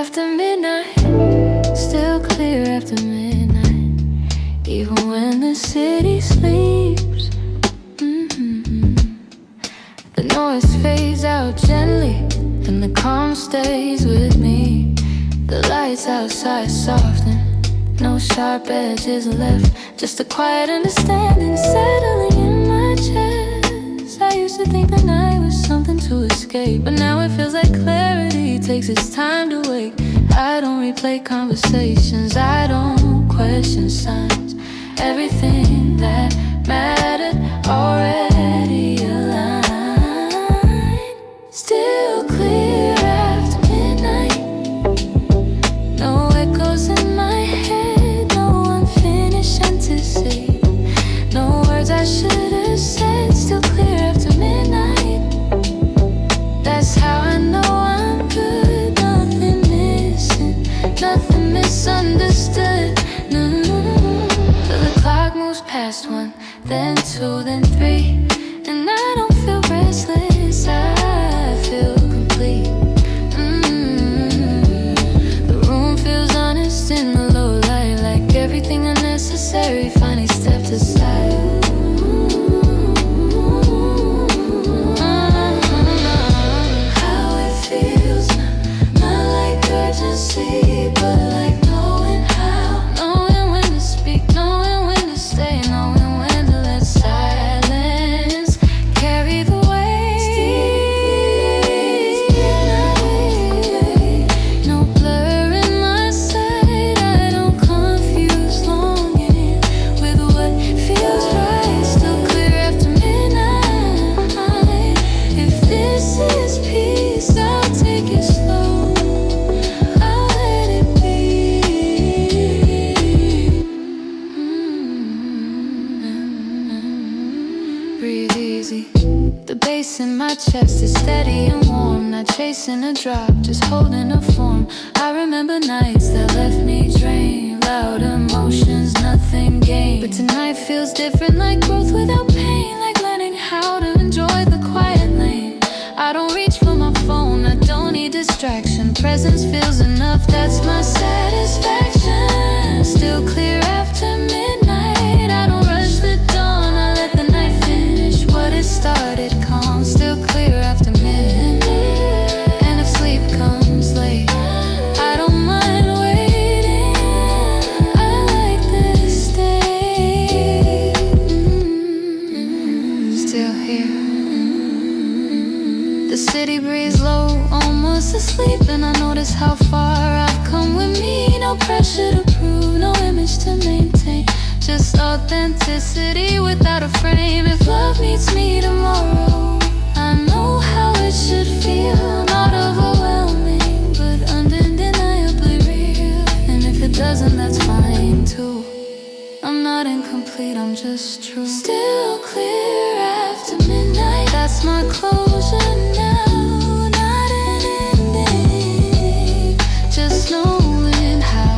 after midnight, still clear after midnight, even when the city sleeps. The noise fades out gently, and the calm stays with me. The lights outside soften, no sharp edges left, just a quiet understanding settling in my chest. I used to think the night was something to escape, but now it feels like clarity takes its time to wake. I don't replay conversations, I don't question signs. Everything that mattered already aligned. Still clear after midnight, no echoes in my head, no unfinished fantasy, no words I should have said. Still clear after midnight, that's how I know I'm good. Nothing missing, nothing misunderstood. No. So the clock moves past 1, then 2, then 3, and I don't feel restless, I feel complete. The room feels honest in the low light, like everything unnecessary finally stepped aside. How it feels, not like urgency, but like knowing how, knowing when to speak, knowing when to stay, knowing when to let silence carry the weight. No blur in my sight, I don't confuse longing with what feels right. Still clear after midnight. If this is peace, I'll take it slow, I'll let it be. Breathe easy. The bass in my chest is steady and warm, not chasing a drop, just holding a form. I remember nights that left me drained, loud emotions, nothing gained. But tonight feels different, like growth without pain, like learning how to enjoy the quiet lane. I don't reach for my phone, I don't need distraction. Presence feels enough, that's my satisfaction. Still clear after midnight, I don't rush the dawn, I let the night finish what it started. Calm, still clear after midnight. And if sleep comes late, I don't mind waiting, I like this day. Still here. The city breeze low, almost asleep, and I notice how far I've come with me. No pressure to prove, no image to maintain, just authenticity without a frame. If love meets me tomorrow, I know how it should feel. Not overwhelming, but undeniably real. And if it doesn't, that's fine too. I'm not incomplete, I'm just true. Still clear after midnight, that's my closure now. Not an ending, just knowing how.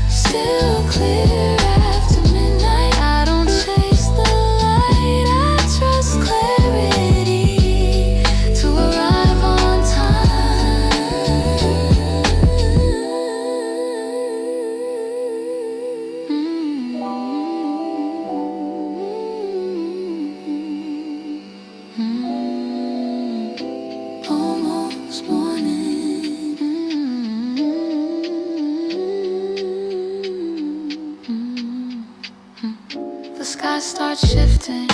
Still clear after midnight, I don't chase the light, I trust clarity to arrive on almost morning. The sky starts shifting,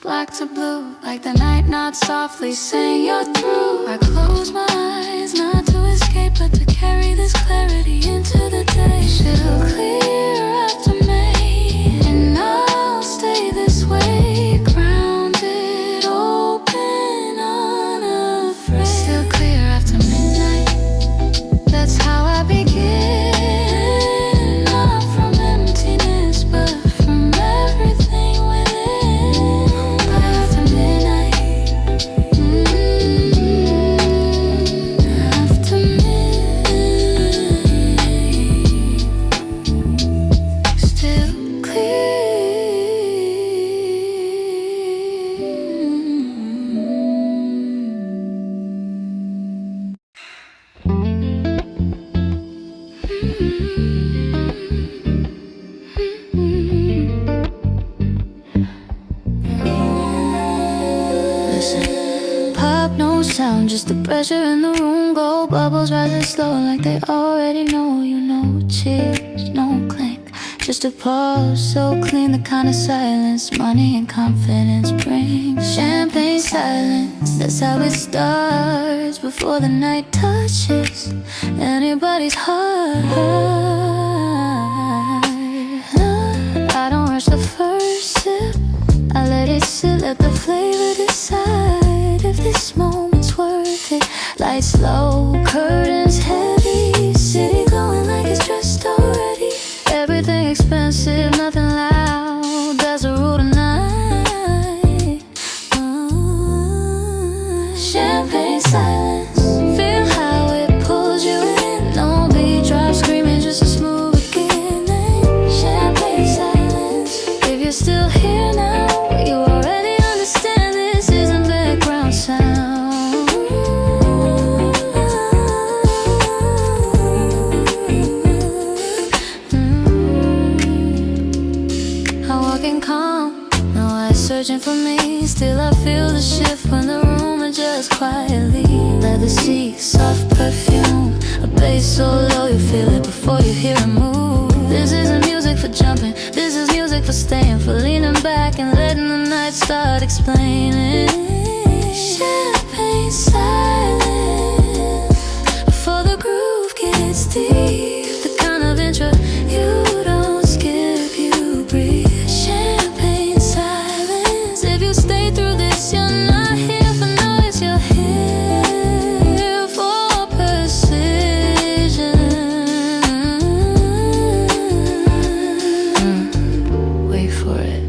black to blue, like the night nods softly saying you're through. I close my eyes, not to escape, but to carry this clarity into the day. Still clear after May, and I'll stay this way, grounded, open, unafraid. Still clear after midnight, that's how I begin. Not from emptiness, but from everything within. After midnight, after midnight. listen. Pop, no sound, just the pressure in the room. Gold bubbles rising slow like they already know. You know, cheers, no clink, just a pause so clean, the kind of silence money and confidence bring. Champagne silence, that's how it starts, before the night touches anybody's heart. I don't rush the first sip, I let it sit, let the flavor decide if this moment's worth it. Lights low, curtains heavy, city glowing like it's dressed already. Everything expensive, nothing loud, that's the rule tonight. Champagne silence, feel how it pulls you in. No beat drop screaming, just a smooth beginning. Champagne silence, if you're still here now, you already understand this isn't background sound. Calm, no eyes searching for me. Still I feel the shift when the room adjusts quietly. Leather seats, soft perfume, a bass so low you feel it before you hear it move. This isn't music for jumping, this is music for staying, for leaning back and letting the night start explaining. Champagne silence, before the groove gets deep, the kind of intro you don't skip, you breathe. Stay through this, you're not here for noise, you're here for precision. Wait for it.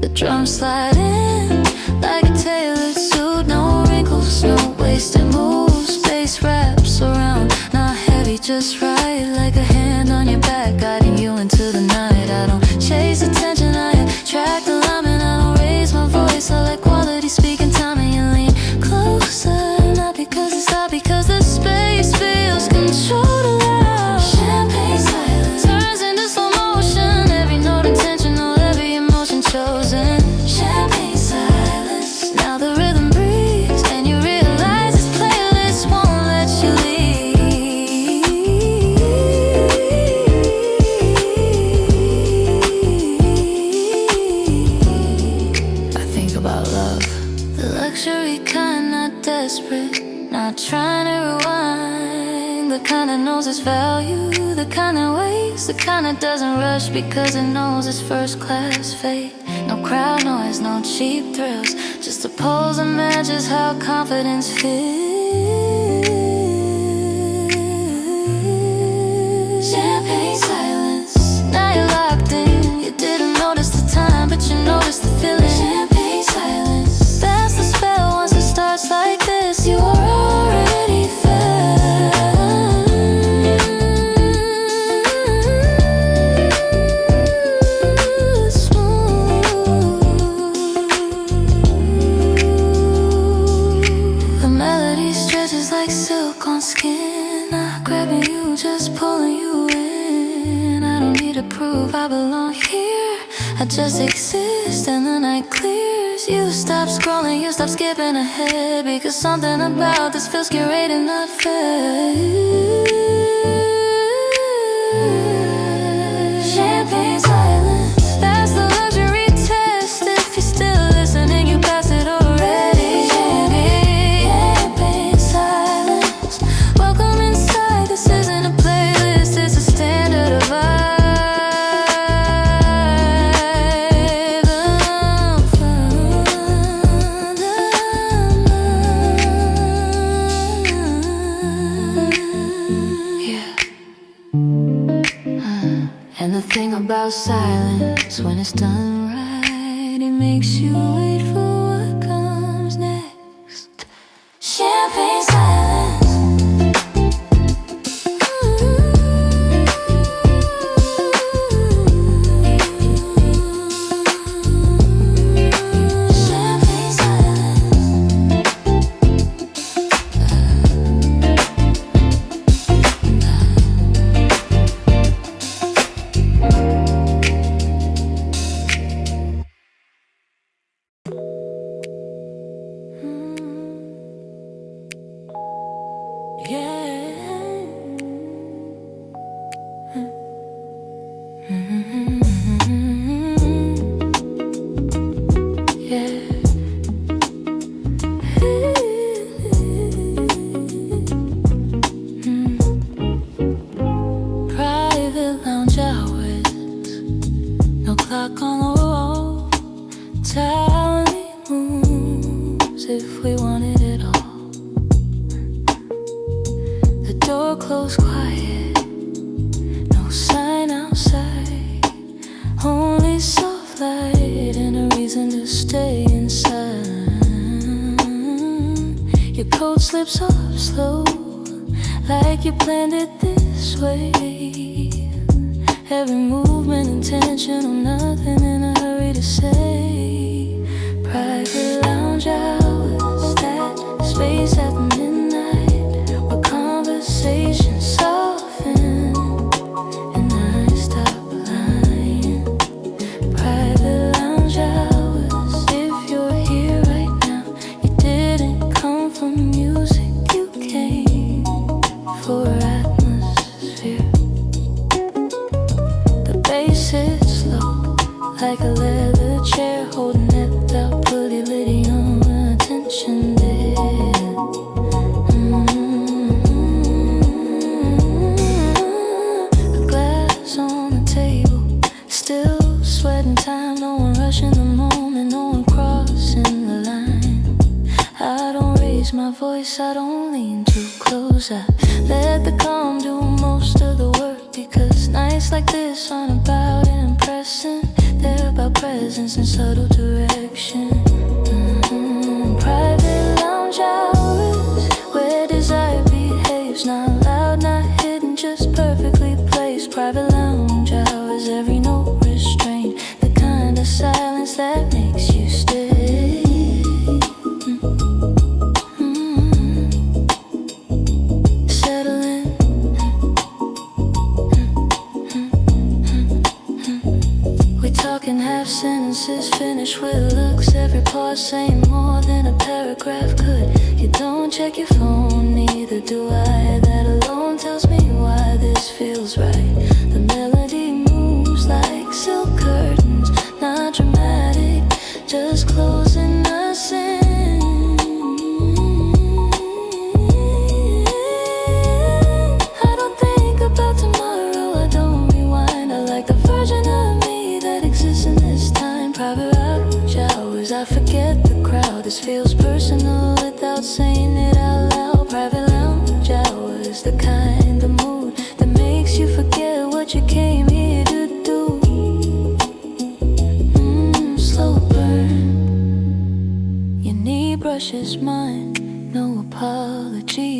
The drums slide in like a tailored suit, no wrinkles, no wasted moves. Bass wraps around, not heavy, just right, like a hand on your back, guiding you into the night. I don't chase attention, I attract alignment. I don't raise my voice, I let quality speak in time, and you lean closer, not because it's loud, because the space feels controlled. Aloud. Champagne silence turns into slow motion, every note intentional, every emotion chosen. Champagne silence, now the rhythm breathes, and you realize this playlist won't let you leave. I think about love, the luxury kind, not desperate, not trying to rewind, the kind that knows its value, the kind that waits, the kind that doesn't rush because it knows it's first class fate. No crowd noise, no cheap thrills, just a pose that matches how confidence feels. Champagne silence, now you're locked in, you didn't notice the time, but you noticed the feeling. Champagne silence, that's the spell. Once it starts like this, you are already felt. Smooth, the melody stretches like silk on skin, not grabbing you, just pulling you in. I don't need to prove I belong here, I just exist and the night clears. You stop scrolling, you stop skipping ahead, because something about this feels curated, not fair. Champagne silence, that's the luxury test. If you're still listening, you passed it already. Champagne silence, welcome inside. This isn't a playlist, it's a standard of vibe. And the thing about silence, when it's done right, it makes you wait for what comes next. Champagne silence. Champagne silence.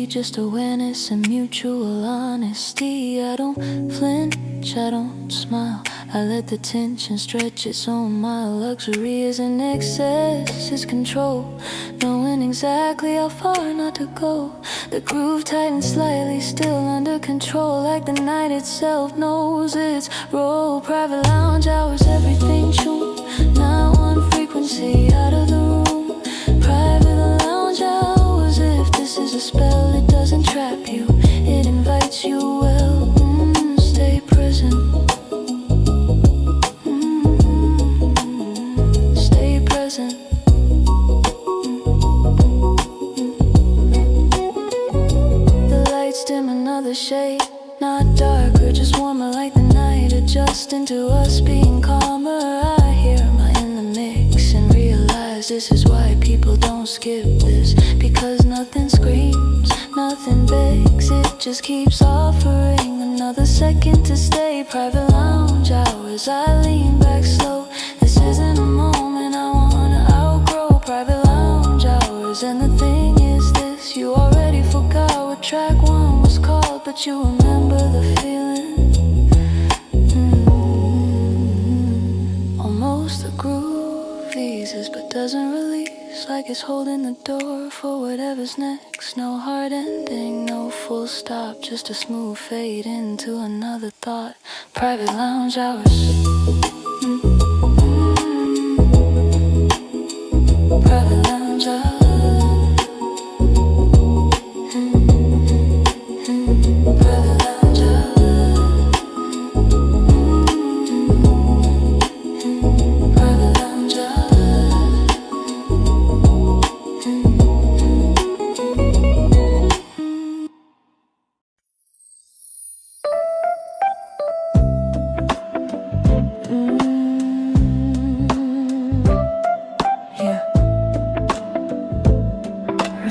Just awareness and mutual honesty. I don't flinch, I don't smile. I let the tension stretch its own mile. Luxury is an excess, it's control. Knowing exactly how far not to go. The groove tightens slightly, still under control. Like the night itself knows its role. Private lounge hours, everything tuned. Not one frequency out of the room. Private lounge hours, if this is a spell, it doesn't trap you, it invites you well. Stay present. Stay present. The lights dim another shade, not darker, just warmer like the night. Adjusting to us being calmer. I hear my in the mix and realize this is why people don't skip this. Because nothing screams, nothing begs, it just keeps offering another second to stay. Private lounge hours, I lean back slow. This isn't a moment I wanna outgrow. Private lounge hours, and the thing is this, you already forgot what track one was called, but you remember the feeling. Almost the groove eases but doesn't release. Like it's holding the door for whatever's next. No hard ending, no full stop, just a smooth fade into another thought. Private lounge hours. Private lounge hours.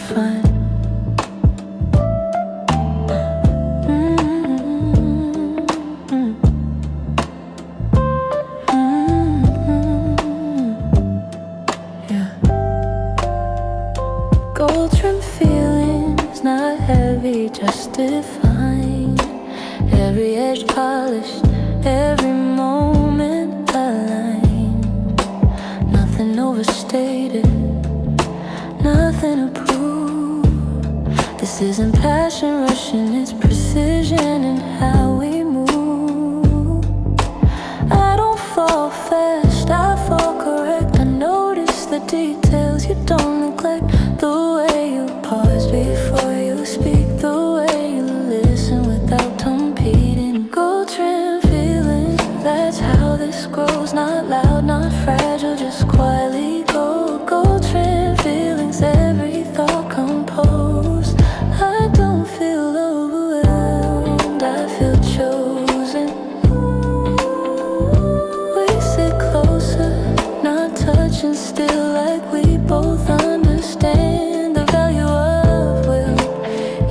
fun. Gold trim feelings, not heavy, just divine. Every edge polished, every moment aligned. Nothing overstated, nothing to prove. This isn't passion rushing, it's precision in how we move. I don't fall fast, I fall correct. I notice the details you don't neglect. The way you pause before you speak, the way you listen without competing. Gold trim feeling, that's how this grows. Not loud, not fragile, just quietly gold. Gold trim feelings, every thought composed. I don't feel overwhelmed, I feel chosen. We sit closer, not touching, still like we both understand the value of will.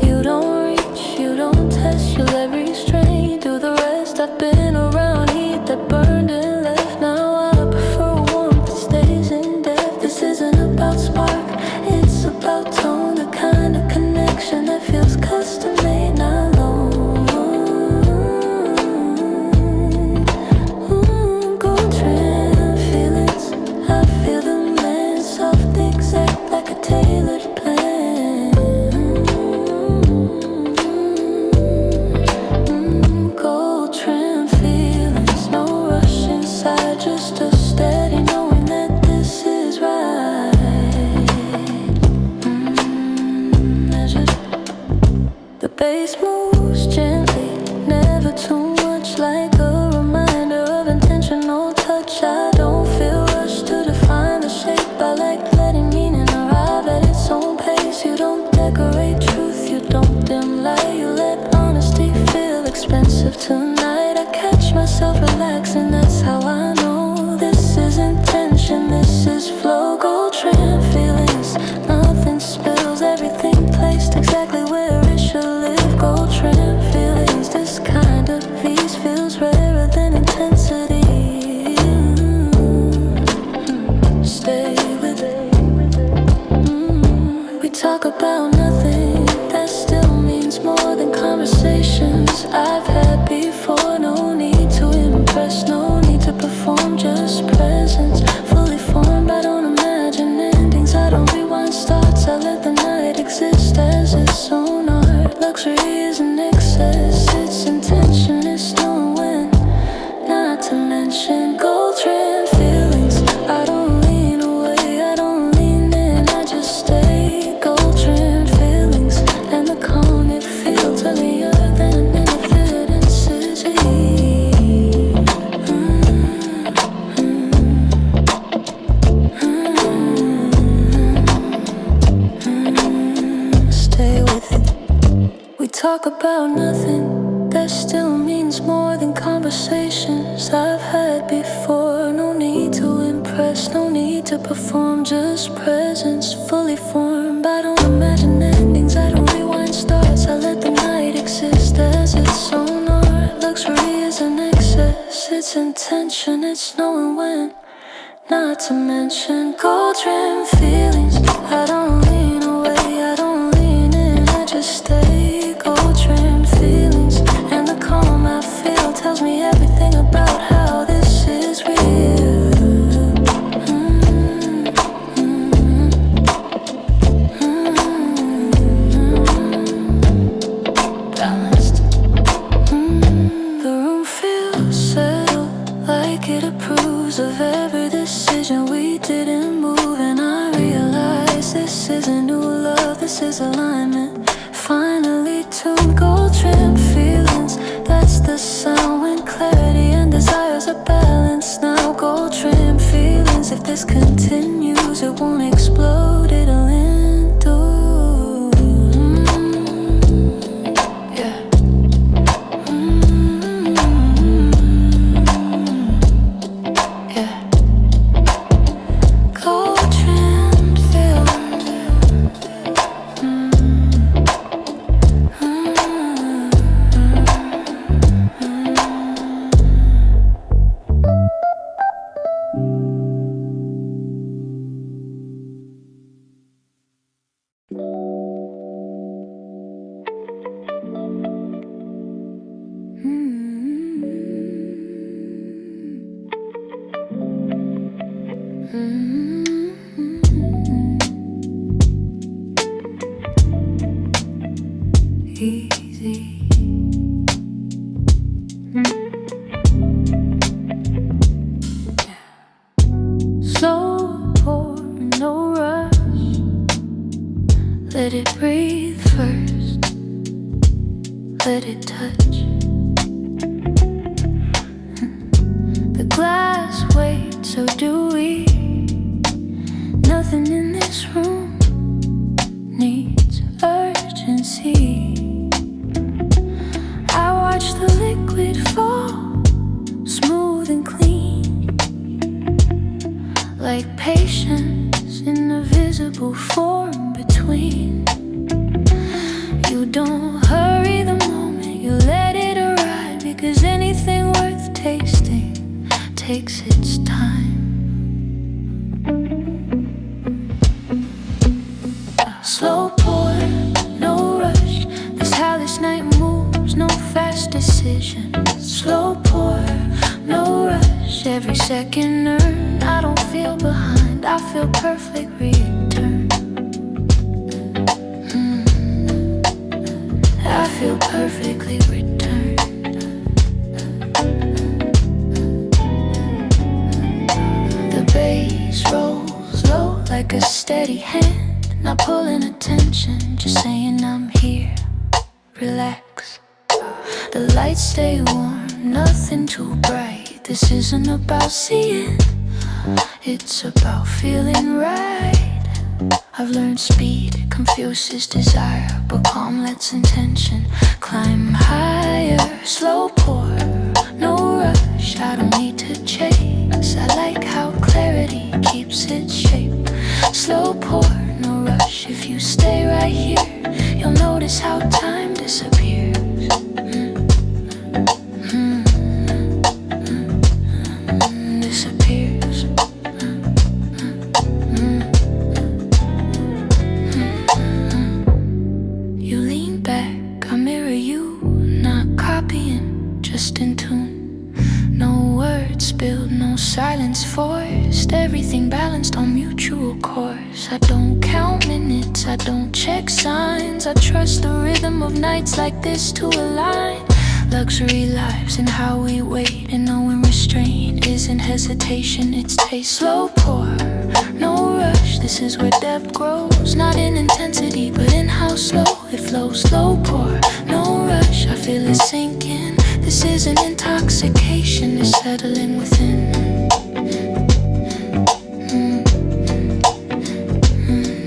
You don't reach, you don't test, you let restraint do the rest. I've been around heat that burned and left. Now I prefer warmth that stays in depth. This isn't about spark, it's about tone. The kind of connection that feels custom made, not long. Gold trim feelings, I feel them land soft, exact like a tailored plan. Gold trim feelings, no rush inside, just a steady knowing that this is right. Measured. The bass moves gently, never too much, like a reminder of intentional touch. I don't feel rushed to define the shape. I like letting meaning arrive at its own pace. You don't decorate truth, you don't dim light. You let honesty feel expensive tonight. I catch myself relaxing, that's how I know this isn't tension, this is flow. Gold trim feelings, nothing spills, everything placed exactly where it should live. Gold trim feelings, this kind of peace feels rarer than intensity. Stay with it. We talk about nothing, that still means more than conversations I've had before. No need to impress, no need to perform, just presence. Fully formed, I don't imagine endings, I don't rewind starts. I let the night exist as its own art. Luxury is an excess, its intention is knowing when not to mention. Gold trim feelings, I don't lean away, I don't lean in, I just stay. Gold trim feelings, and the calm it feels heavier than evidences. Stay with it. We talk about nothing, that still means more than conversations I've had before. No need to impress, no need to perform, just presence fully formed. I don't imagine endings, I don't rewind starts. I let the night exist as its own art. Luxury is an excess, its intention, it's knowing when not to mention. Gold trim feelings, I don't lean away, I don't lean in, I just stay. Gold trim feelings, and the calm I feel tells me everything about how this is real. Balanced. The room feels settled, like it approves of every decision we didn't move. And I realize this isn't new love, this is alignment. Finally tuned. Gold trim feelings, that's the sound when clarity and desires are balanced now. Gold trim feelings, if this continues, it won't explode, it'll endure. Yeah. Yeah. Gold trim feelings. easy. Slow pour, no rush. Let it breathe first. Let it touch. The glass waits, so do we. Nothing in this room needs urgency. I watch the liquid fall, smooth and clean, like patience in a visible form between. You don't hurry the moment, you let it arrive, because anything worth tasting takes its time. Slow pour, no rush. That's how this night moves, no fast decisions. Slow pour, no rush. Every second earned, I don't feel behind, I feel perfect return. I feel perfectly returned. The bass rolls low like a steady hand, not pulling attention, just saying I'm here. Relax. The lights stay warm, nothing too bright. This isn't about seeing, it's about feeling right. I've learned speed confuses desire, but calm lets intention climb higher. Slow pour, no rush. I don't need to chase, I like how clarity keeps its shape. Slow pour, no rush. If you stay right here, you'll notice how time disappears. Disappears. You lean back, I mirror you, not copying, just in tune. No words spilled, no silence forced, everything balanced on mutual course. I don't count minutes, I don't check signs, I trust the rhythm of nights like this to align. Luxury lives and how we wait, and knowing restraint isn't hesitation, it's taste. Slow pour, no rush. This is where depth grows, not in intensity, but in how slow it flows. Slow pour, no rush. I feel it sinking. This isn't intoxication, it's settling within.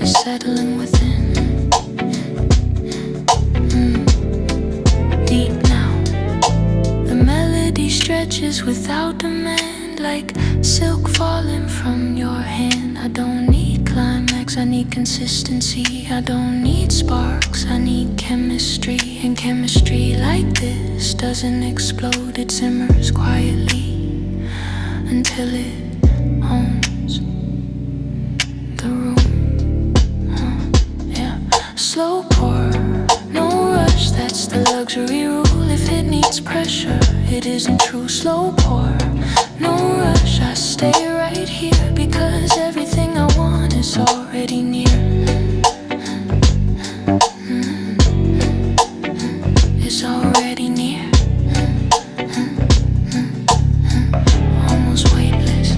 It's settling within. Deep now. The melody stretches without demand, like silk falling from your hand. I don't need climax, I need consistency. I don't need sparks, I need chemistry. And chemistry like this doesn't explode, it simmers quietly until it owns the room. Yeah. Slow pour, no rush, that's the luxury rule. If it needs pressure, it isn't true. Slow pour, no rush. I stay right here because everything I want is already near. It's already near. Almost weightless.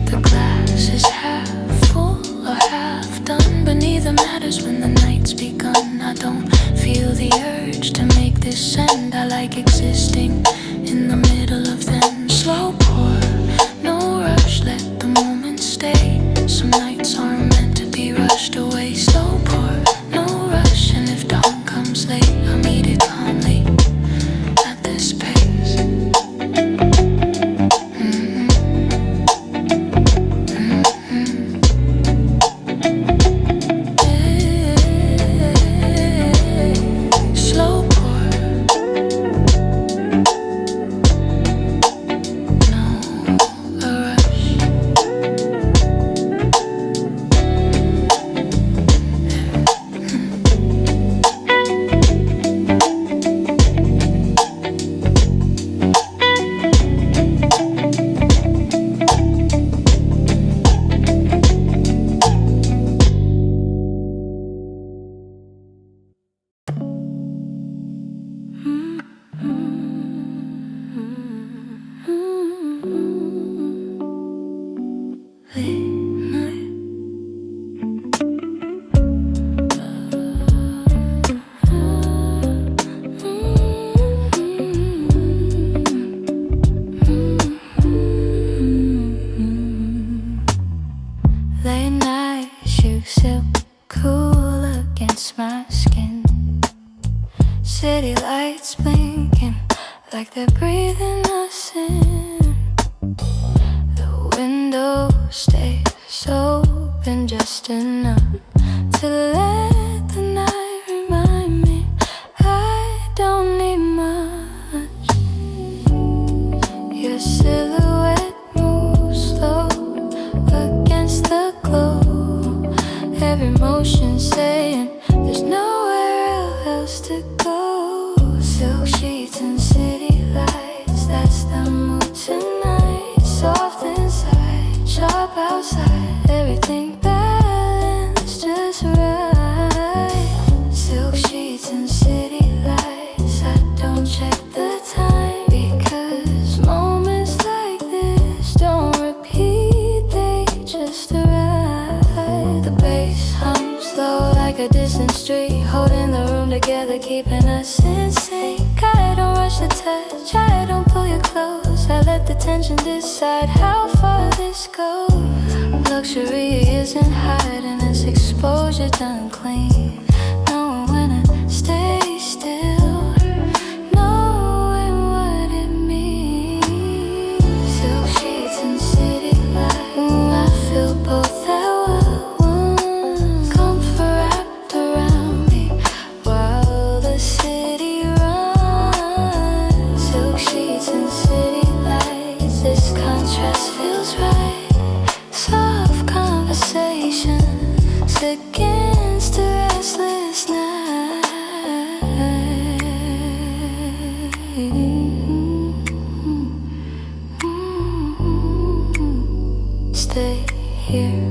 The glass is half full or half done, but neither matters when the night's begun. I don't feel the urge to make this end. I like existing in the middle of them. Slow pour, no rush, let the moment stay. Some nights aren't meant to be rushed away. Slow pour, no rush, and if dawn comes late, I'll meet it calmly at this pace. Slow pour, no against my skin. City lights blinking like they're breathing us in. The window stays open just enough to let the night remind me I don't need much. Your silhouette moves slow against the glow. Every motion saying there's nowhere else to go. Silk sheets and city lights, that's the mood tonight. Soft inside, sharp outside, everything balanced just right. Silk sheets and city lights, I don't check the time, because moments like this don't repeat, they just arrive. The bass hums low like a distant street, holding the room together, keeping us in sync. I don't rush the touch, I don't pull you close, I let the tension decide how far this goes. Luxury isn't hiding, it's exposure done clean. Knowing when to stay still, knowing what it means. Silk sheets and city lights, I feel both at once. Comfort wrapped around me while the city runs. Silk sheets and city lights, this contrast feels right. Soft conversations against a restless night. Stay here.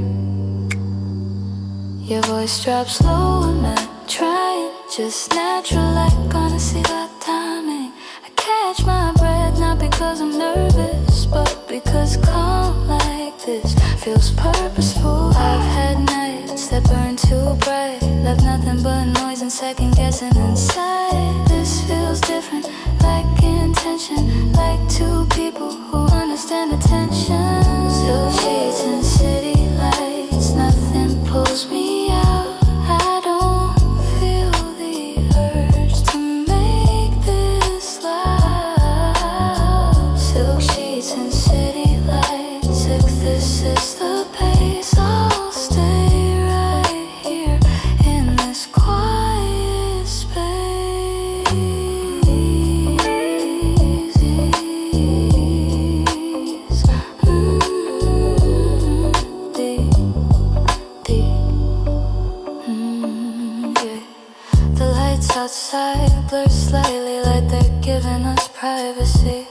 Your voice drops low, I'm not trying, just natural like honesty, that timing. I catch my breath not because I'm nervous, but because calm like this feels purposeful. I've had nights that burn too bright, left nothing but noise and second guessing inside. This feels different, like intention, like two people who understand attention. Silk sheets and city lights, nothing pulls me out. I don't feel the urge to make this loud. Silk sheets and city lights, if this is the pace, I'll stay right here in this quiet space. Deep, deep, yeah. The lights outside blur slightly like they're giving us privacy.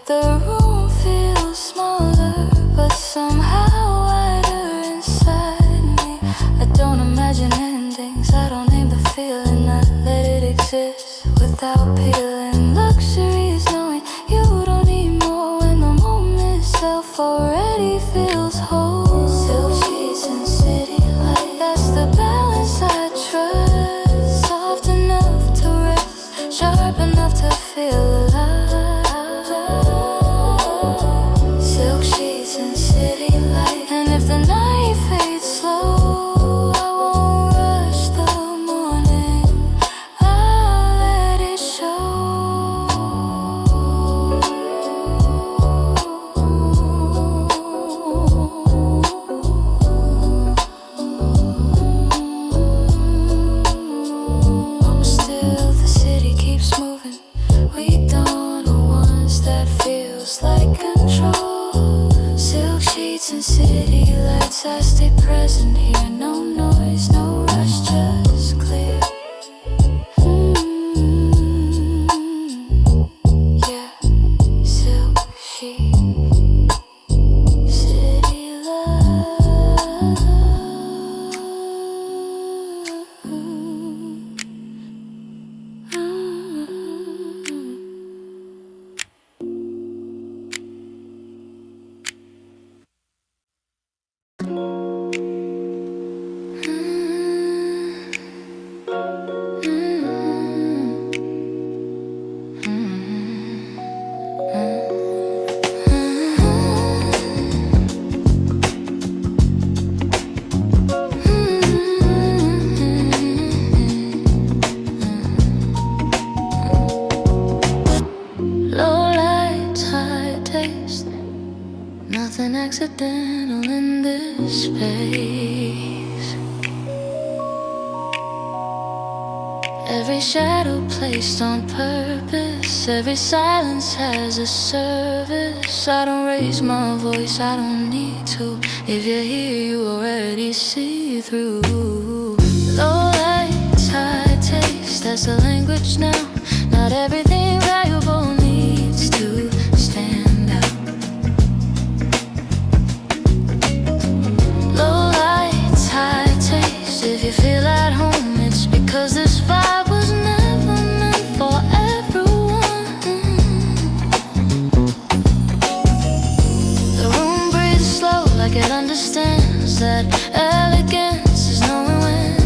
The room feels smaller, but somehow wider inside me. I don't imagine endings, I don't name the feeling, I let it exist without peeling. Luxury is knowing you don't need more when the moment itself already feels whole. Silk sheets and city lights, that's the balance I trust. Soft enough to rest, sharp enough to feel alive. Silk sheets and city lights, and if the night fades slow, I won't rush the morning, I'll let it show. accidental in this space. Every shadow placed on purpose, every silence has a service. I don't raise my voice, I don't need to. If you're here, you already see through. Low lights, high taste, that's the language now. Not everything valuable needs to stand out. Low lights, high taste, if you feel at home, it's because this vibe was never meant for everyone. The room breathes slow like it understands that elegance is knowing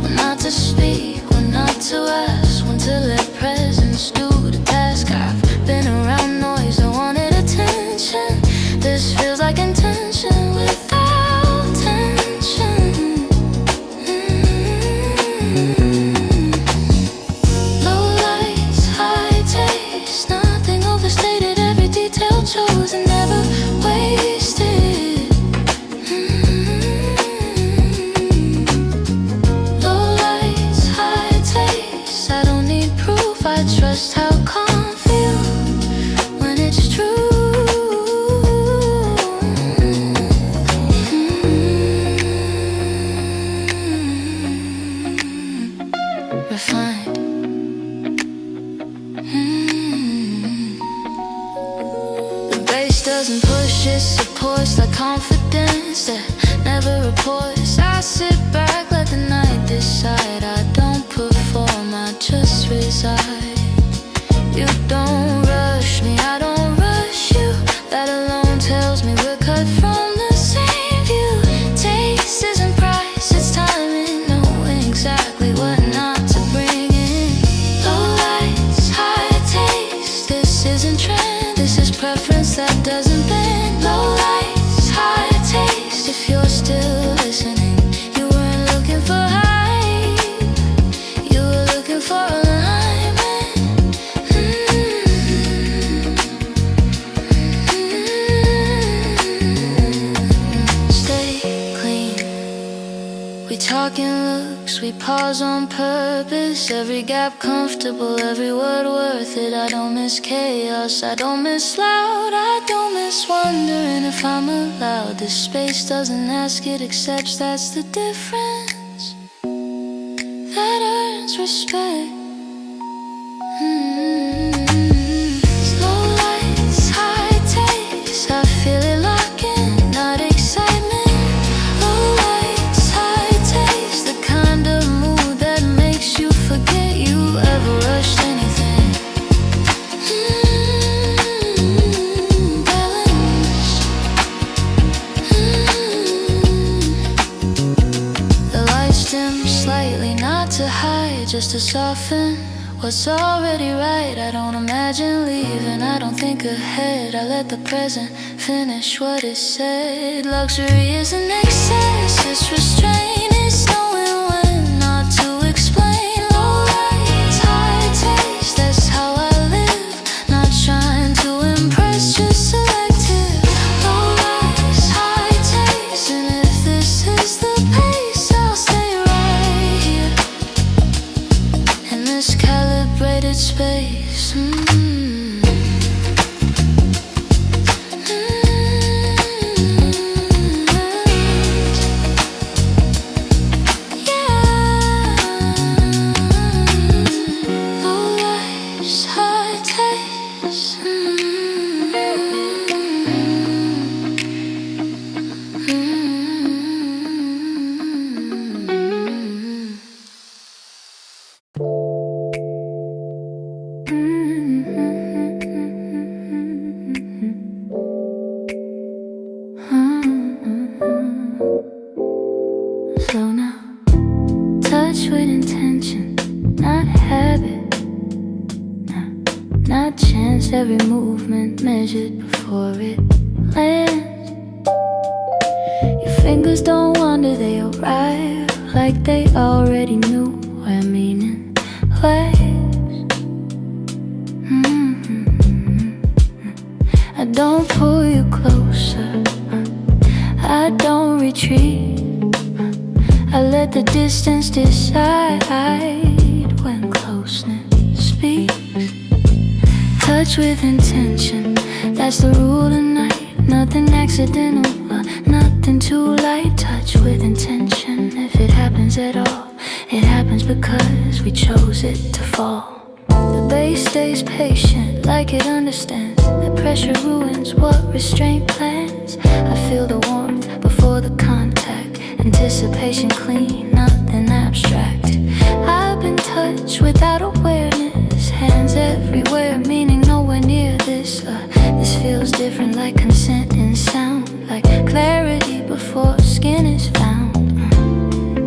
when not to speak, when not to ask, when to let presence do the task. I've been around noise, I wanted attention. This feels like intention without tension. Low lights, high taste, nothing overstated, every detail chosen, never wasted. Low lights, high taste, I don't need proof, I trust how calm feel when it's true. Refined. The bass doesn't push, it supports like confidence that never reports. I sit back, let the night decide. I don't perform, I just reside. You don't rush me, I don't rush you. That alone tells me we're cut from the same view. Taste isn't price, it's timing, knowing exactly what not to bring in. Low lights, high taste, this isn't trend, this is preference that doesn't bend. Low lights, high taste, if you're still listening, you weren't looking for hype, you were looking for alignment. Stay clean. We talking looks, we pause on purpose. Every gap comfortable, every word worth it. I don't miss chaos, I don't miss loud, I don't miss wondering if I'm allowed. This space doesn't ask, it accepts, that's the difference that earns respect. Slow lights, high taste, I feel it locking, not excitement. Low lights, high taste, the kind of mood that makes you forget you ever rushed anything. Balance. The lights dim slightly, not to hide, just to soften what's already right. I don't imagine leaving, I don't think ahead, I let the present finish what it said. Luxury isn't excess, it's restraint, it's knowing when not to explain. Low lights, high taste, that's how I live, not trying to impress, just selective. Low lights, high taste, and if this is the pace, I'll stay right here in this calibrated space. Low lights, high taste. Slow now, touch with intention, not habit, not chance. Every movement measured before it lands. Your fingers don't wander, they arrive like they already knew where meaning lays. I don't pull you closer, the distance decide when closeness speaks. Touch with intention, that's the rule tonight. Nothing accidental, nothing too light. Touch with intention, if it happens at all, it happens because we chose it to fall. The base stays patient, like it understands that pressure ruins what restraint plans. I feel the warmth before the contact, anticipation clean, nothing abstract. I've been touched without awareness, hands everywhere, meaning nowhere near this. This feels different, like consent in sound, like clarity before skin is found.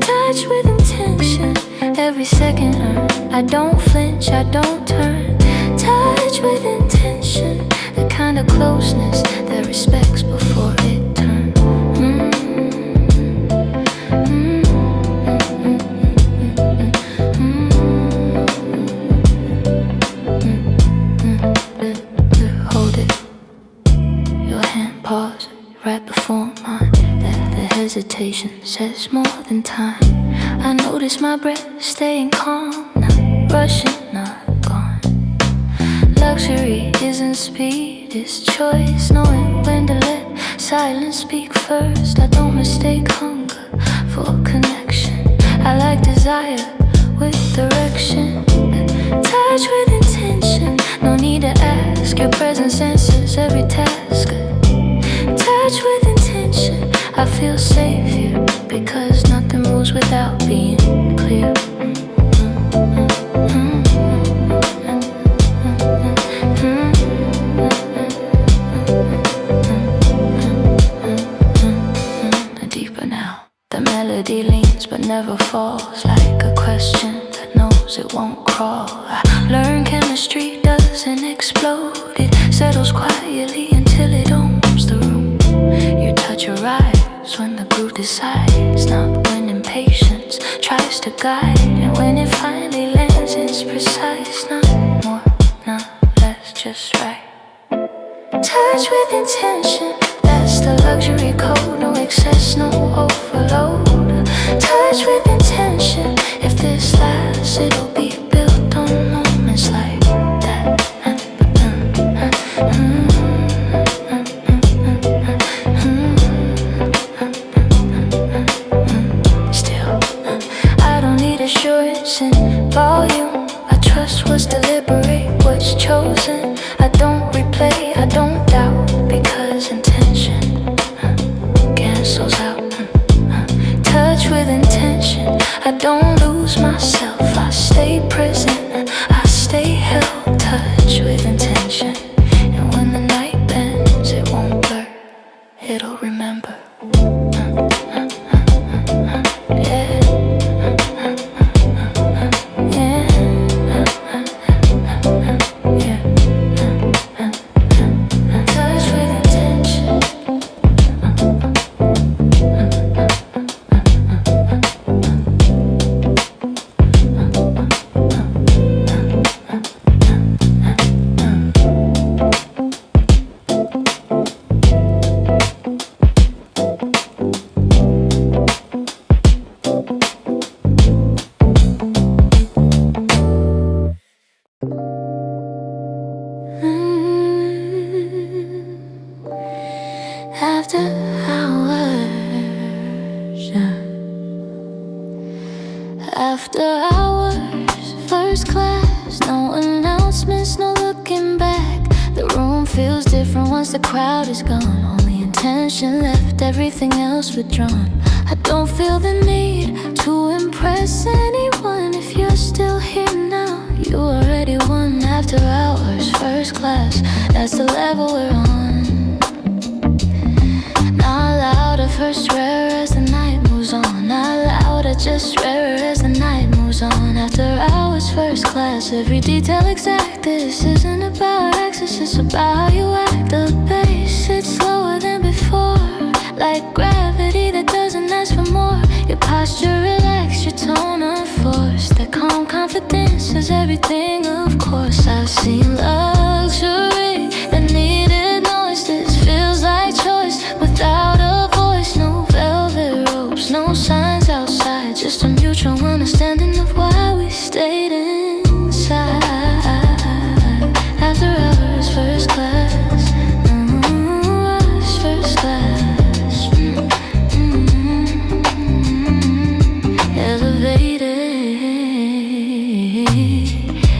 Touch with intention, every second earned. I don't flinch, I don't turn. Touch with intention, the kind of closeness that respects before it turns. Hold it, your hand pause right before mine. The hesitation says more than time. I notice my breath staying calm, not rushing, not gone. Luxury isn't speed, it's choice, knowing when to let silence speak first. I don't mistake hunger for connection. I like desire with direction. Touch with intention, no need to ask. Your presence answers every task. Touch with intention, I feel safe here, because nothing moves without being clear. Deeper now, the melody leans but never falls, like a question that knows it won't crawl. I learn chemistry doesn't explode, it settles quietly until it owns the room. Your touch arrives when the groove decides, not when impatience tries to guide. And when it finally lands, it's precise, not more, not less, just right. Touch with intention, that's the luxury code. No excess, no overload. Touch with intention, if this lasts, it'll be built on moments like that. Still, I don't need assurance in volume. I trust what's deliberate, what's chosen. I don't replay, I don't doubt, because intention cancels out. Touch with intention, I don't lose myself, I stay present, I stay held. Touch with intention, and when the night bends, it won't blur, it'll remember. After hours, after hours, first class, no announcements, no looking back. The room feels different once the crowd is gone. Only intention left, everything else withdrawn. I don't feel the need to impress anyone. If you're still here now, you already won. After hours, first class, that's the level we're on. Not louder, first rarer as the night moves on. Not louder, just rarer as the night moves on. After hours, first class, every detail exact. This isn't about access, it's about how you act. The pace, it's slower than before, like gravity that doesn't ask for more. Your posture relaxed, your tone unforced. That calm confidence is everything, of course. I've seen luxury that needed noise. This feels like choice without a voice. No velvet ropes, no signs outside, just a understanding of why we stayed inside after hours first class. First class. Elevated.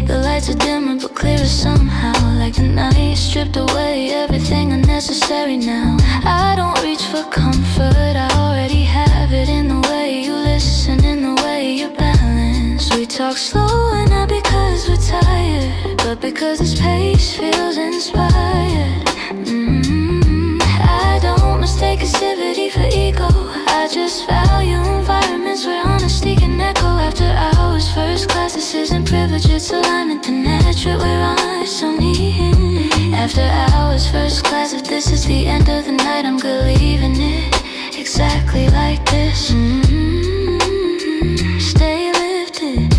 The lights are dimmer but clearer somehow, like the night stripped away everything unnecessary now. I don't reach for comfort, I already have it in the way you listen, in the way you balance. We talk slow and not because we're tired, but because this pace feels inspired. I don't mistake passivity for ego, I just value environments where honesty can echo. After hours first class, this isn't privilege, it's alignment, the natural we're on so neat. After hours first class, if this is the end of the night, I'm good leaving it exactly like this. Stay lifted.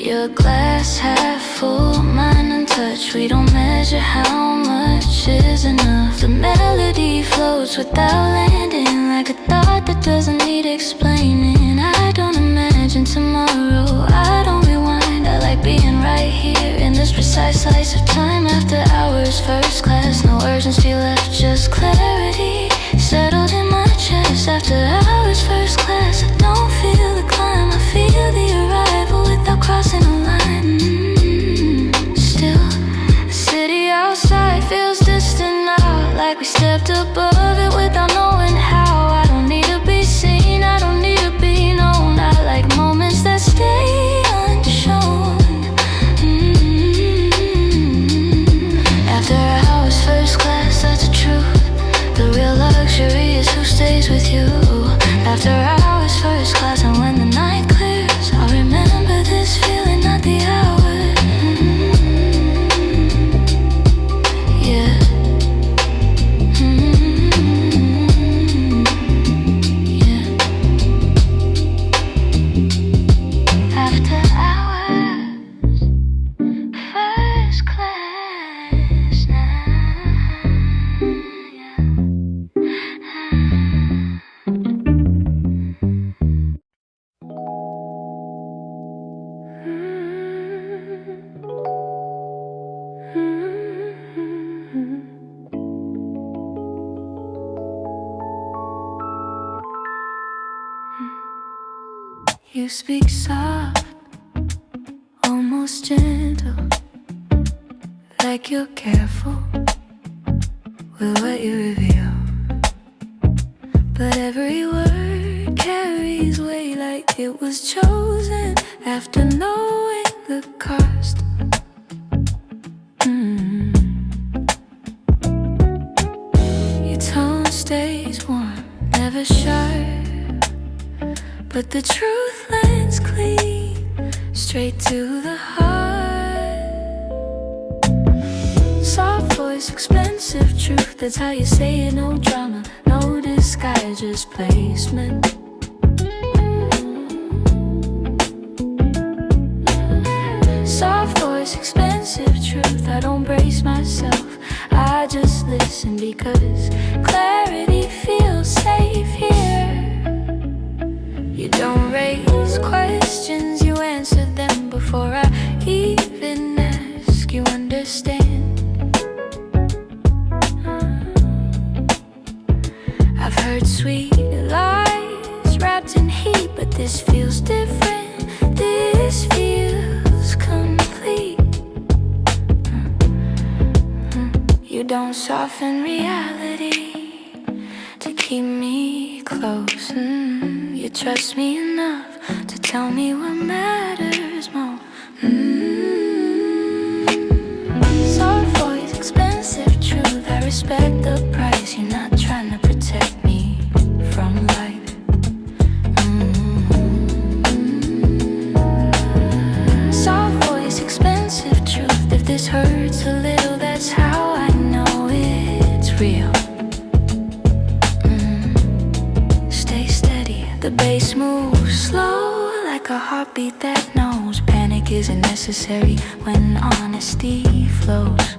Your glass half full, mine untouched. We don't measure how much is enough. The melody flows without landing, like a thought that doesn't need explaining. I don't imagine tomorrow, I don't rewind. I like being right here in this precise slice of time. After hours first class, no urgency left, just clarity settled in my chest. After hours first class, I don't feel the climb, I feel the arrival without crossing a line. Still, the city outside feels distant now, like we stepped above it without knowing how. I don't need to be seen, I don't need to be known. I like moments that stay unshown. After hours first class, that's the truth. The real luxury is who stays with you. After hours first class, and when the night clears, I'll remember this feeling, not the hour. Yeah. Yeah. After hours first class now. Yeah. You speak soft, almost gentle, like you're careful with what you reveal. But every word carries weight, like it was chosen after knowing the cost. Your tone stays warm, never sharp, but the truth lands clean, straight to the heart. Soft voice, expensive truth, that's how you say it, no drama, no disguise, just placement. Soft voice, expensive truth, I don't brace myself, I just listen because clarity feels safe here. You don't raise questions, you answer them before I even ask, you understand. I've heard sweet lies wrapped in heat, but this feels different, this feels complete. You don't soften reality to keep me close. You trust me enough to tell me what matters most. Soft voice, expensive truth, I respect the price. You're not trying to protect me from life. Soft voice, expensive truth, if this hurts a little, that's how I know it's real. The bass moves slow, like a heartbeat that knows panic isn't necessary when honesty flows.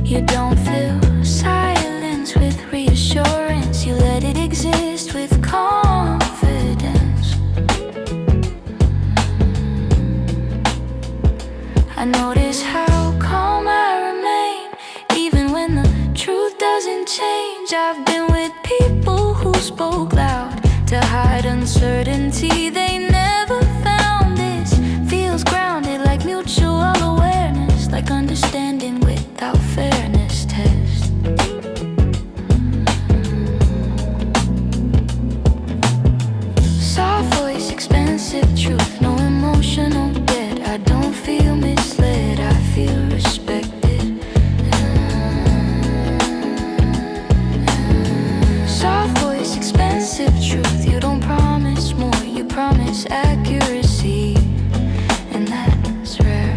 You don't fill silence with reassurance, spoke loud to hide uncertainty. They never found this. Feels grounded like mutual awareness, like understanding without fairness test. Soft voice, expensive truth, no emotional debt. I don't feel misled, I feel respected. Soft voice, expensive truth. You don't promise more, you promise accuracy, and that's rare.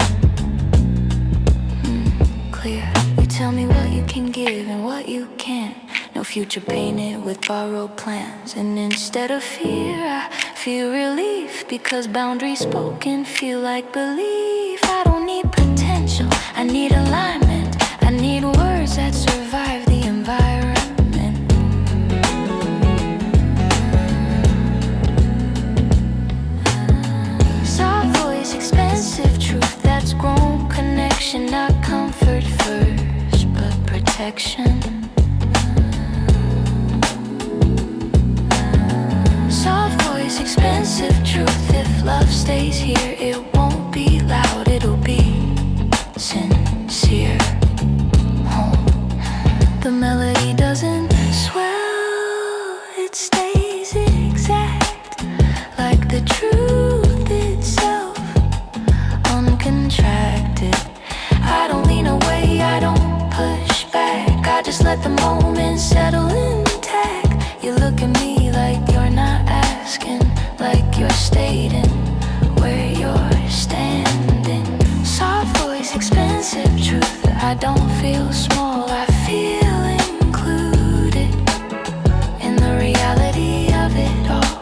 Clear. You tell me what you can give and what you can't. No future painted with borrowed plans. And instead of fear, I feel relief, because boundaries spoken feel like belief. I don't need potential, I need alignment. I need words that survive the environment. Soft voice, expensive truth that's grown connection, not comfort first, but protection. Soft voice, expensive truth. If love stays here, it won't be loud, it'll be sincere. Home. The melody doesn't swell, it stays exact, like the truth itself, uncontracted. I don't lean away, I don't push back, I just let the moment settle intact. You look at me like you're not asking, like you're stating where you're standing. Soft voice, expensive truth. I don't feel small, I feel included in the reality of it all.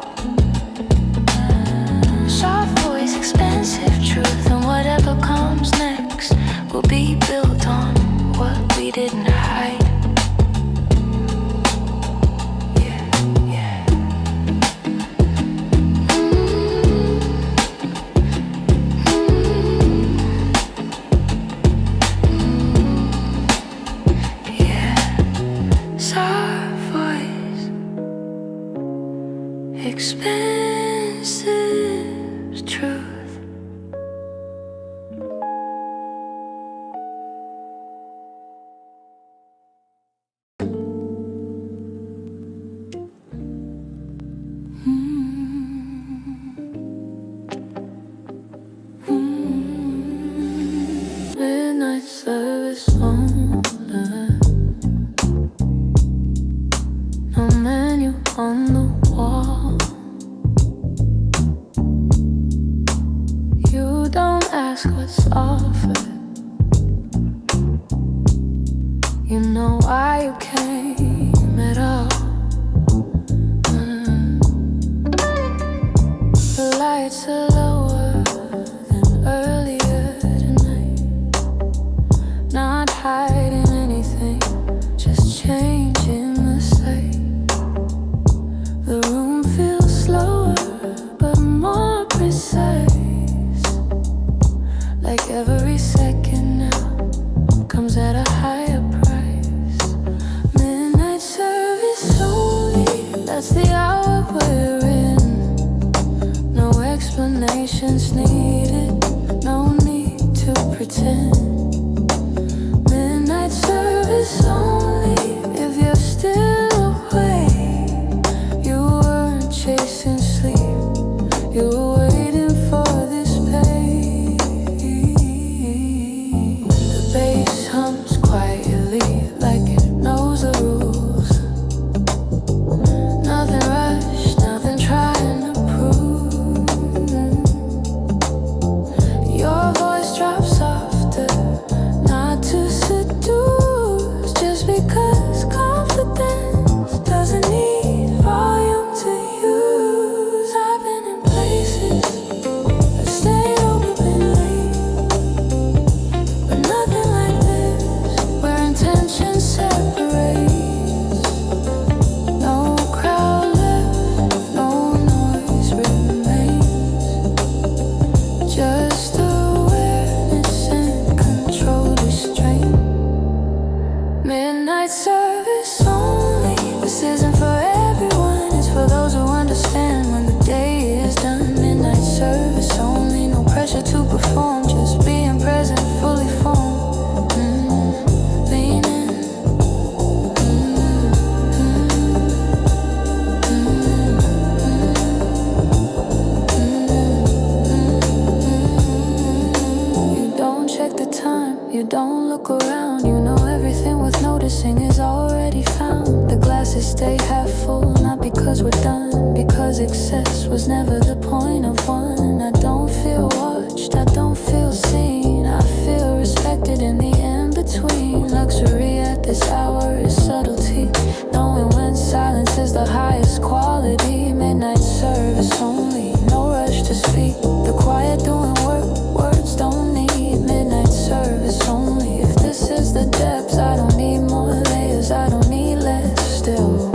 Soft voice, expensive truth. And whatever comes next will be built on what we didn't hide. Expensive truth. Midnight service on no menu on the wall. You don't ask what's offered. You know why you came at all. The lights are lower than earlier tonight. Not hiding anything, just changing the sight. The room feels slower, but more precise. Like every second now comes at a higher price. Midnight service only, that's the hour we're in. No explanations needed, no need to pretend. Midnight service only, if you're still awake. You weren't chasing sleep, you were waiting for this pain. The bass hums quietly, like it knows the rules. Nothing rushed, nothing trying to prove. Your voice drops softer, not to seduce, just because because we're done, because excess was never the point of one. I don't feel watched, I don't feel seen, I feel respected in the in-between. Luxury at this hour is subtlety, knowing when silence is the highest quality. Midnight service only, no rush to speak, the quiet doing work, words don't need. Midnight service only, if this is the depths, I don't need more layers, I don't need less. Still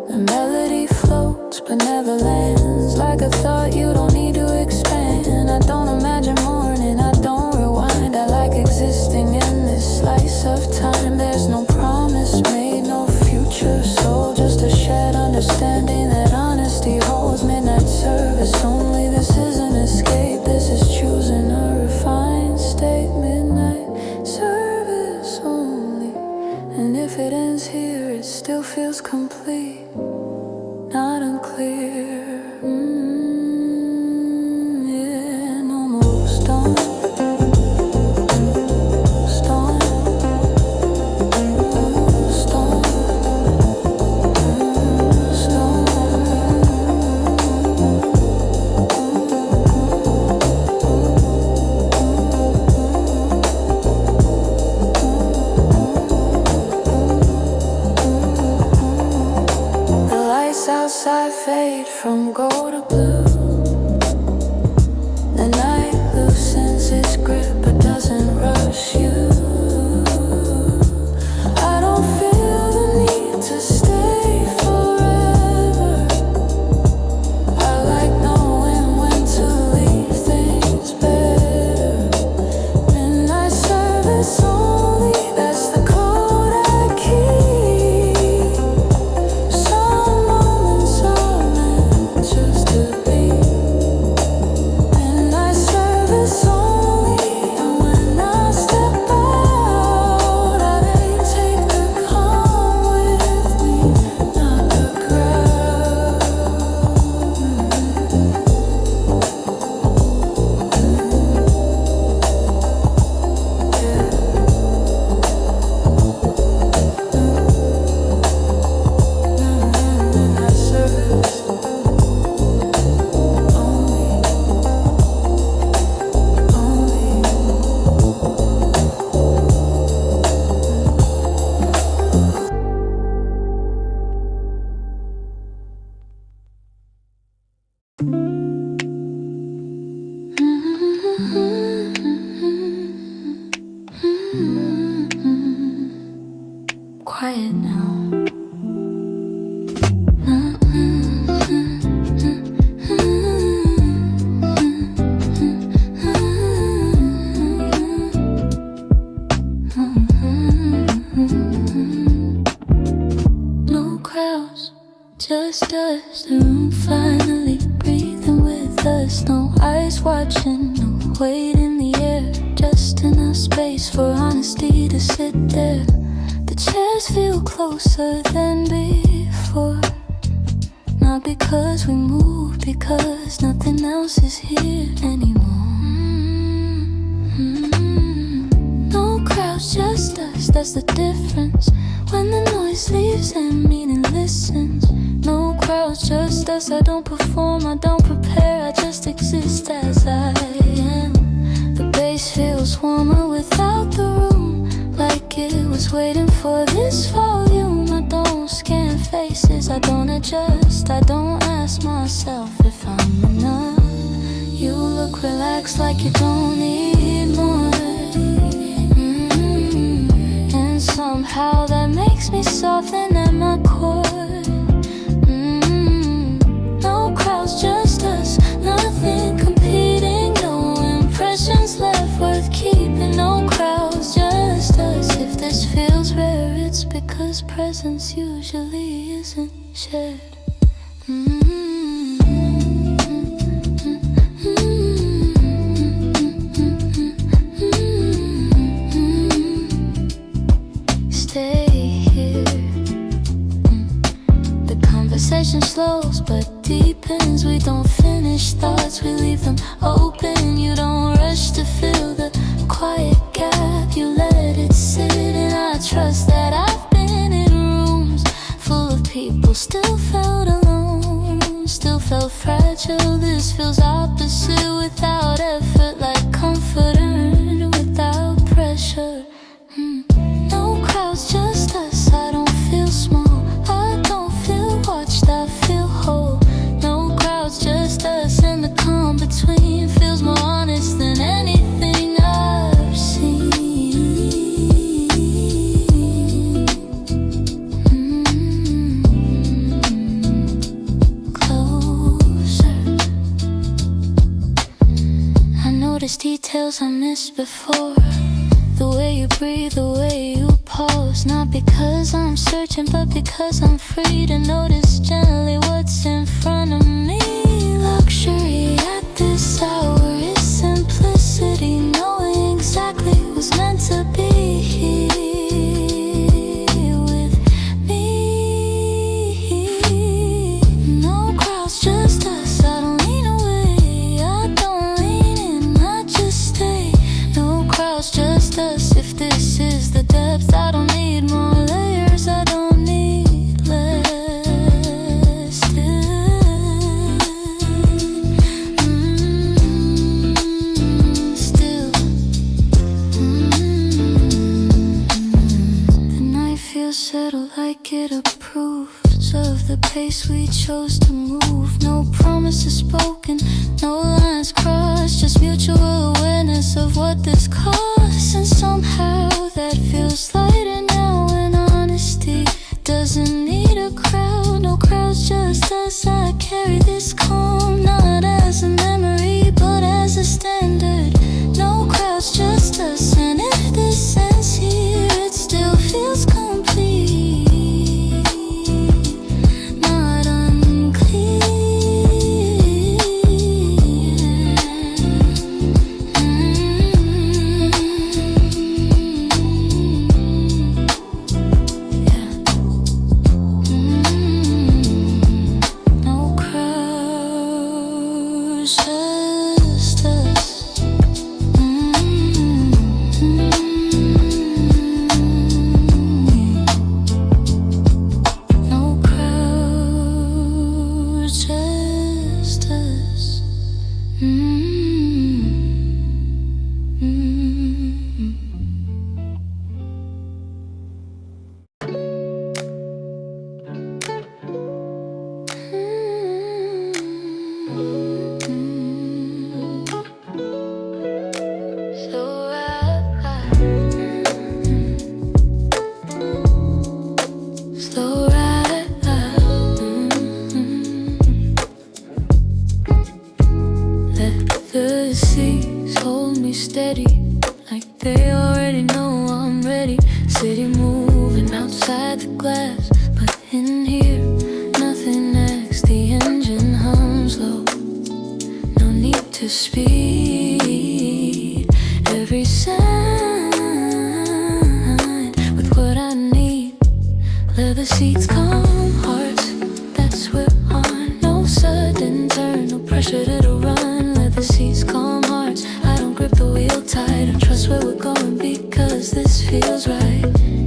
the melody floats but never lands, like a thought you don't need to expand. I don't imagine morning, I don't rewind, I like existing in this slice of time. There's no promise made, no future soul, just a shared understanding that honesty holds. Midnight service only, this isn't escape, this is choosing a refined state. Midnight service only, and if it ends here it still feels complete, not unclear. Yeah, and almost done. Outside fade from gold to blue. The night loosens its grip but doesn't rush you. I don't feel the need to stay forever. I like knowing when to leave things better. Midnight service only, that's the code I keep. Just to be midnight service only, and when I step out, I take the calm with me, not the crowd. Midnight service. Quiet now. No crowds, just us. The room finally breathing with us. No eyes watching, no weight in the air. Just enough space for honesty to sit there. The chairs feel closer than before. Not because we move, because nothing else is here anymore. No crowds, just us, that's the difference. When the noise leaves and meaning listens. No crowds, just us. I don't perform, I don't prepare, I just exist as I am. The bass feels warmer without the room, like it was waiting for this volume. I don't scan faces, I don't adjust, I don't ask myself if I'm enough. You look relaxed like you don't need more. And somehow that makes me soften at my core. No crowds, just us, nothing competing, no impressions left worth keeping. No crowds, just us. If this feels rare, it's because presence usually isn't shared. Stay here. The conversation slows but deepens. We don't finish thoughts, we leave them open. You don't rush to fill the quiet gap, you let it sit. And I trust that I've been in rooms full of people, still felt alone. still felt fragile. This feels opposite, without effort, like comfort earned without pressure. No crowds, just us. I don't feel small, I don't feel watched, I feel whole. No crowds, just us, and the calm between feels more honest than anything I've seen. Closer. I notice details I missed before. The way you breathe, the way you pause. Not because I'm searching, but because I'm free to notice gently what's in front of me. Luxury at this hour is simplicity, knowing exactly who's meant to be here with me. No crowds, just us. I don't lean away, I don't lean in, I just stay. No crowds, just us. If this is the depth, I don't need more layers, I don't need less. Still, the night feels settled, like it approves of the pace we chose to move. No promises spoken, no lines crossed, just mutual awareness of what this costs. And somehow that feels lighter now, and honesty doesn't need a crowd. No crowds, just us. I carry this calm, not as a memory, but as a standard. No crowds, just us, and if this ends here, it still feels complete, not unclear. No crowds, just us. No crowds, just us. Slow ride. Let the seas hold me steady, like they already know I'm ready. City moving outside the glass, but in here, nothing next. The engine hums low, no need to speed. Every sign with what I need. Leather seats, calm hearts, that's we're on. No sudden turn, no pressure to run. Leather seats, calm hearts, I don't grip the wheel tight. I trust where we're going because this feels right.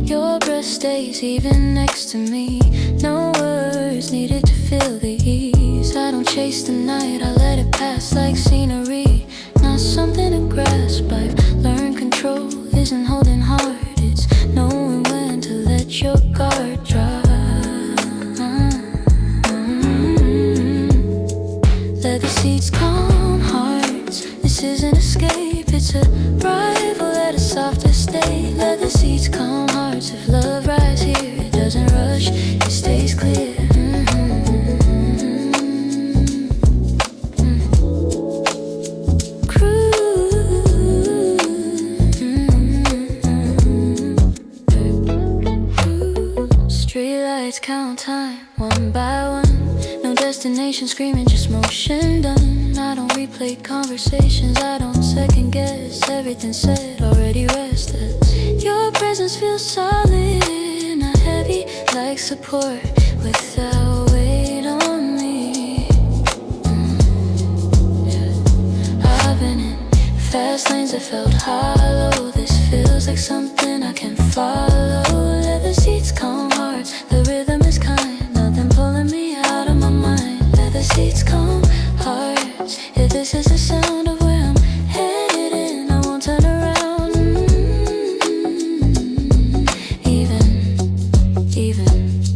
Your breath stays even next to me. No words needed to feel the ease. I don't chase the night, I let it pass like scenery. Not something to grasp, I've learned control isn't holding hard. It's knowing when to let your guard drop. Leather seats, calm hearts, this isn't escape, it's a rival at a softer state. Leather seats, calm hearts, if love rides here, it doesn't rush, it stays clear. Streetlights count time, one by one. No destination screaming, just motion done. I don't replay conversations, I don't second guess. Everything said, already rested. Your presence feels solid, not heavy, like support without weight on me. I've been in fast lanes that felt hollow. This feels like something I can follow. Leather seats, calm hearts, the rhythm is kind. Nothing pulling me out of my mind. Leather leather seats, calm hearts. Yeah, this is the sound of where I'm headed and I won't turn around. Even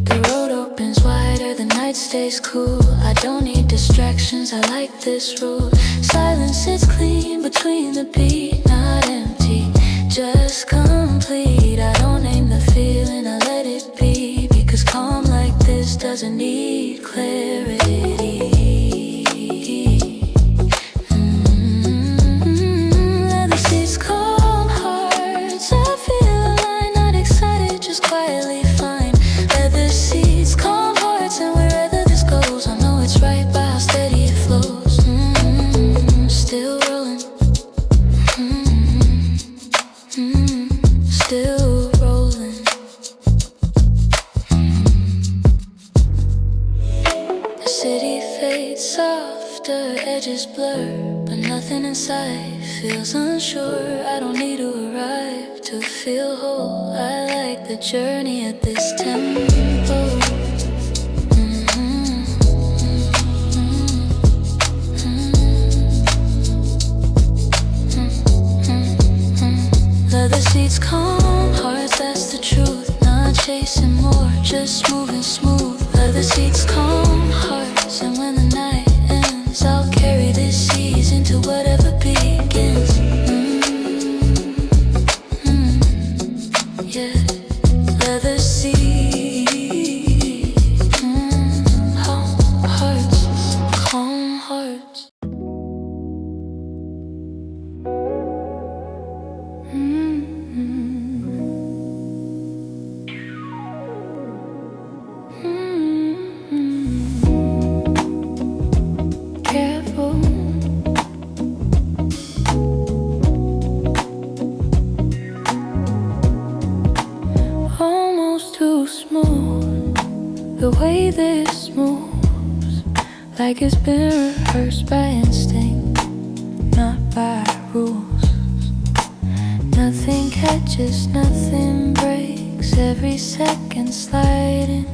the road opens wider, the night stays cool. I don't need distractions, I like this rule. Silence is clean between the beat, not empty, just complete. I don't name the feeling, I let it be, because calm like this doesn't need clarity. Leather seats, calm hearts. I feel aligned, not excited, just quietly fine. Leather seats, calm hearts, and wherever this goes, I know it's right by how steady it flows. Still rolling. Still rolling. The city fades softer, edges blur, but nothing inside feels unsure. I don't need to arrive to feel whole. I like the journey at this tempo. Leather seats, calm hearts, that's the truth. Not chasing more, just moving smooth. Leather seats, calm hearts, and when the night ends, I'll carry this ease into whatever begins. Yeah, leather seats, calm hearts, calm hearts. Careful. Almost too smooth, the way this moves, like it's been rehearsed by instinct, not by rules. Nothing catches, nothing breaks, every second sliding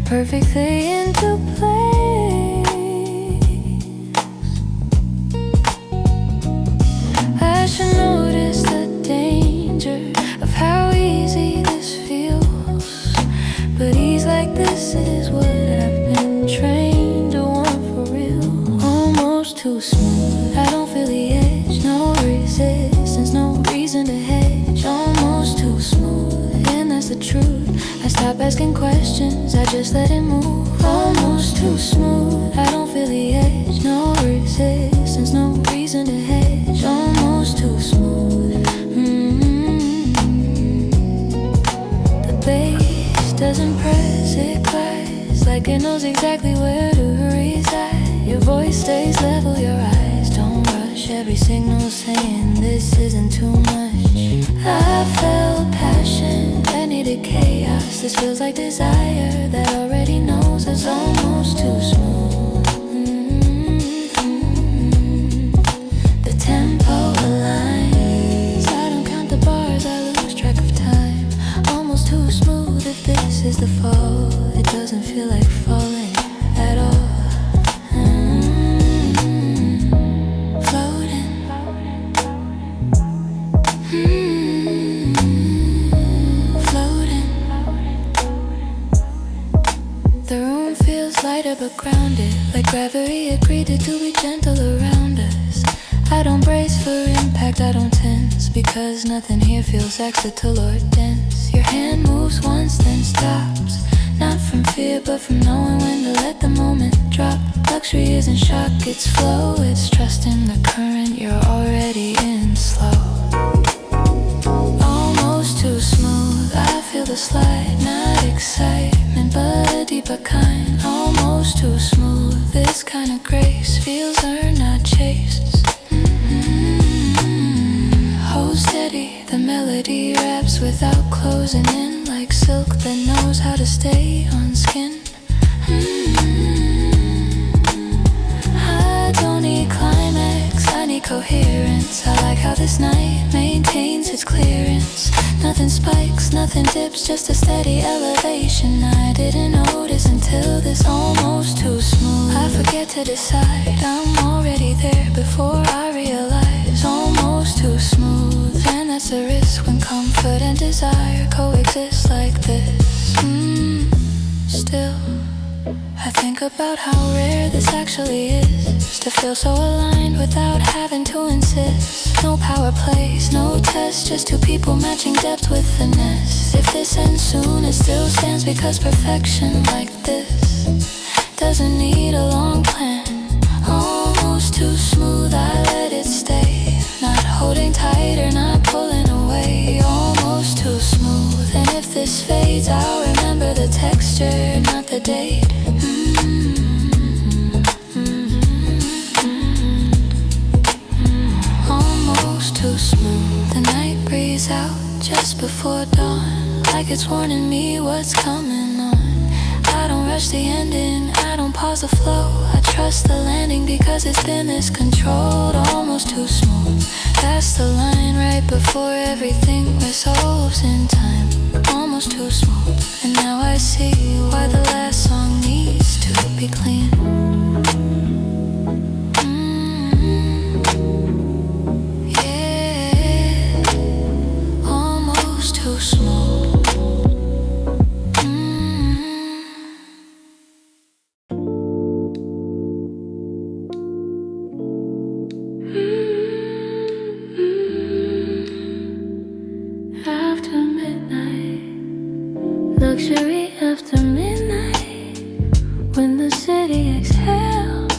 perfectly into place. I should notice the danger of how easy this feels, but ease like this is what I've been trained to want for real. Almost too smooth, I don't feel the edge, no resistance, no reason to hedge. Almost too smooth, and that's the truth. I stop asking questions, I just let it move. Almost too smooth, I don't feel the edge, no resistance, no reason to hedge. Almost too smooth. The bass doesn't press, it glides like it knows exactly where to reside. Your voice stays level, your eyes don't rush, every signal saying this isn't too much. I felt passion that needed chaos. This feels like desire that already knows it's almost too smooth. The tempo aligns, I don't count the bars, I lose track of time. Almost too smooth, if this is the fall, it doesn't feel like falling at all. Lighter but grounded, like gravity agreed to be gentle around us. I don't brace for impact, I don't tense, because nothing here feels accidental or dense. Your hand moves once then stops, not from fear but from knowing when to let the moment drop. Luxury isn't shock, it's flow, it's trusting the current you're already in slow. Almost too smooth, I feel the slide, not excitement but a deeper kind. Almost too smooth, this kind of grace feels earned, not chased. Hold steady, the melody wraps without closing in, like silk that knows how to stay on skin. I don't need climax, I need coherence. I like how this night maintains its clearance. Nothing spikes, nothing dips, just a steady elevation. I didn't notice until this almost too smooth. I forget to decide, I'm already there before I realize. Almost too smooth, and that's the risk when comfort and desire coexist like this. Still, I think about how rare this actually is, to feel so aligned without having to insist. No power plays, no test, just two people matching depth with finesse. If this ends soon, it still stands because perfection like this doesn't need a long plan. Almost too smooth, I let it stay. Not holding tight or not pulling away. Almost too smooth, and if this fades, I'll remember the texture, not the date. Almost too smooth. The night breeze out just before dawn, like it's warning me what's coming on. I don't rush the ending, I don't pause the flow. I trust the landing because it's been this controlled. Almost too smooth, that's the line right before everything resolves in time. Almost too smooth, and now I see why the last song needs to be clean. Yeah, almost too smooth. After midnight, luxury after midnight, when the city exhales,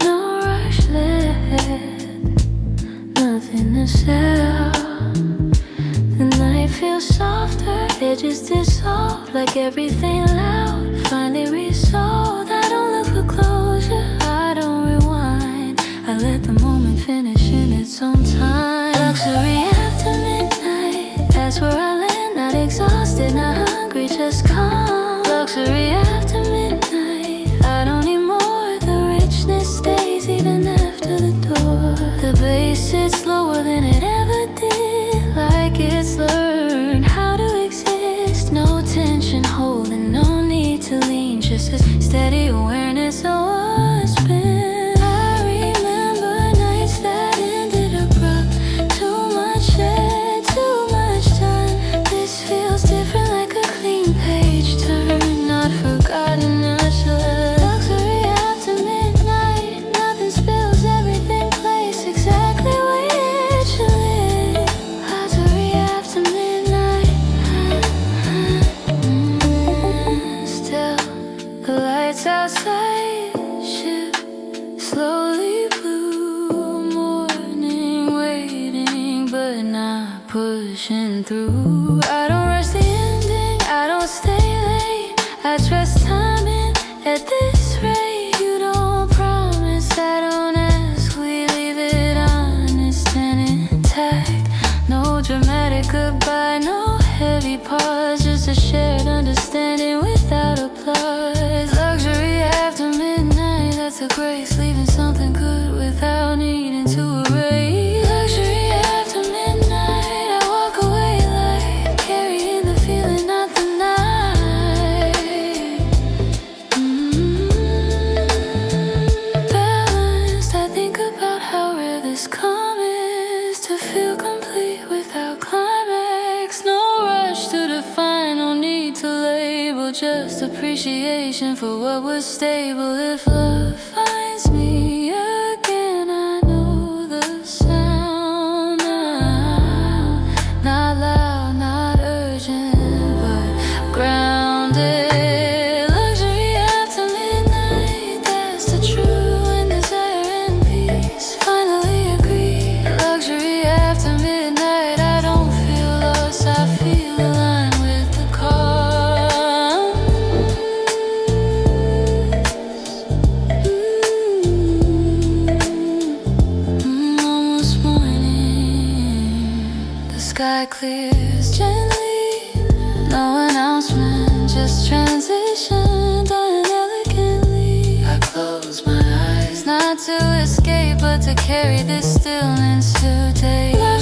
no rush left, nothing to sell. The night feels softer, edges dissolve, like everything loud finally resolved. I don't look for closure, I don't rewind, I let the moment finish in its own time. Luxury after midnight, that's where I land, not exhausted, not hungry, just calm. Luxury after midnight, I don't need more, the richness stays even after the door. The bass sits lower than it ever did, like it's learned how to exist. No tension holding, no need to lean, just a steady awareness of what's been. I remember nights that ended abrupt, too much said, too much done. This feels different, like a clean page turn, not forgotten, not sure. Luxury after midnight, nothing spills, everything plays exactly where it should live. Luxury after midnight. Still, the lights outside shift slowly blue. Morning waiting, but not pushing through. I don't rush the ending, I don't stay late, I trust timing at this rate. You don't promise, I don't ask, we leave it honest and intact. No dramatic goodbye, no heavy pause, just a shared understanding without applause. Luxury after midnight, that's a grace, leaving something good without needing to erase. Luxury after midnight, I walk away like carrying the feeling, not the night. Balanced, I think about how rare this calm is, to feel complete without climax. No rush to define, no need to label, just appreciation for what was stable. If love finds me again, I know the sound now. Not loud, not urgent, but grounded. Luxury after midnight, that's the true and desire and peace. Finally agree. Luxury after midnight, I don't feel lost, I feel aligned with the cause. to carry this stillness today.